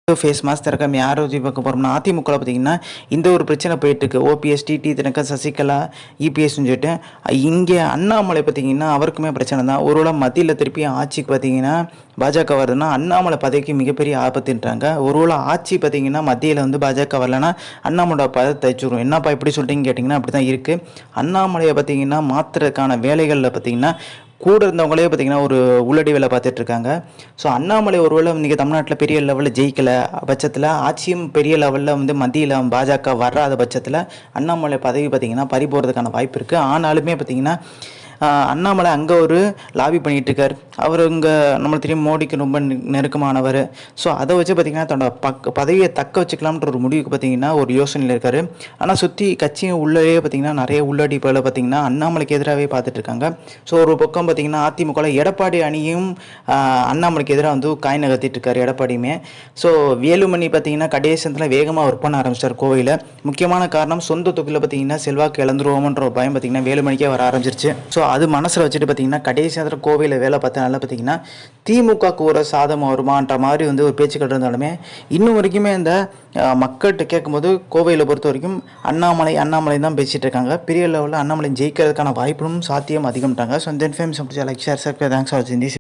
Face mass திறக்காம யாரை வச்சு பார்க்க போகிறோம்னா அதிமுகவில் பார்த்தீங்கன்னா இந்த ஒரு பிரச்சனை போயிட்டுருக்கு. ஓபிஎஸ், டிடி தினகரன், சசிகலா, இபிஎஸ்ன்னு சொல்லிட்டு இங்கே அண்ணாமலை பார்த்தீங்கன்னா அவருக்குமே பிரச்சனை தான். ஒருவேளை மத்தியில் திருப்பி ஆட்சிக்கு பார்த்தீங்கன்னா பாஜக வருதுன்னா அண்ணாமலை பதவிக்கு மிகப்பெரிய ஆபத்துன்றாங்க. ஒருவேளை ஆட்சி பார்த்தீங்கன்னா மத்தியில் வந்து பாஜக வரலன்னா அண்ணாமலை பதவி தைச்சிடும். என்னப்பா இப்படி சொல்கிறீங்கன்னு கேட்டிங்கன்னா அப்படி தான் இருக்குது. அண்ணாமலையை பார்த்தீங்கன்னா மாற்றுறதுக்கான வேலைகளில் பார்த்தீங்கன்னா கூட இருந்தவங்களே பார்த்தீங்கன்னா ஒரு உள்ளடி வேலை பார்த்துட்டு இருக்காங்க. ஸோ அண்ணாமலை ஒருவேளை இன்றைக்கி தமிழ்நாட்டில் பெரிய லெவலில் ஜெயிக்கலை பட்சத்தில், ஆட்சியும் பெரிய லெவலில் வந்து மத்தியில் பாஜக வராத பட்சத்தில் அண்ணாமலை பதவி பார்த்திங்கன்னா பறி போகிறதுக்கான வாய்ப்பு இருக்குது. ஆனாலுமே பார்த்திங்கன்னா அண்ணாமலை அங்கே ஒரு லாபி பண்ணிகிட்ருக்கார். அவர் இங்கே நம்மளுக்கு தெரியும் மோடிக்கு ரொம்ப நெருக்கமானவர். ஸோ அதை வச்சு பார்த்திங்கன்னா தன்னோட பதவியை தக்க வச்சுக்கலாம்ன்ற ஒரு முடிவுக்கு பார்த்திங்கன்னா ஒரு யோசனையில் இருக்கார். ஆனால் சுற்றி கட்சியும் உள்ளே பார்த்திங்கன்னா நிறைய உள்ளடிப்புகளை பார்த்திங்கன்னா அண்ணாமலைக்கு எதிராகவே பார்த்துட்ருக்காங்க. ஸோ ஒரு பக்கம் பார்த்திங்கன்னா அதிமுகவில் எடப்பாடி அணியும் அண்ணாமலைக்கு எதிராக வந்து காய் நகர்த்திட்டுருக்காரு எடப்பாடியுமே. ஸோ வேலுமணி பார்த்திங்கன்னா கடைசத்தில் வேகமாக ஒர்க் பண்ண ஆரம்பிச்சிட்டார் கோவையில். முக்கியமான காரணம் சொந்த தொகுதியில் பார்த்திங்கன்னா செல்வாக்கு இழந்துருவோமன்ற ஒரு பயம் பார்த்திங்கன்னா வேலுமணிக்கே வர ஆரம்பிச்சிருச்சு. ஸோ அது மனசில் வச்சுட்டு பார்த்திங்கன்னா கடைசி நேரத்தில் கோவையில் வேலை பார்த்தனால பார்த்திங்கன்னா திமுகவுக்கு ஒரு சாதம் வருமான்ற மாதிரி வந்து ஒரு பேச்சுக்கள் இருந்தாலுமே இன்னும் வரைக்குமே இந்த மக்கள்கிட்ட கேட்கும்போது கோவையில் பொறுத்த வரைக்கும் அண்ணாமலை தான் பேசிகிட்டு இருக்காங்க. பெரிய லெவலில் அண்ணாமலை ஜெயிக்கிறதுக்கான வாய்ப்பும் சாத்தியம் அதிகம்ட்டாங்க. ஸோ இந்த information like share thanks for வாட்சிங் திஸ்.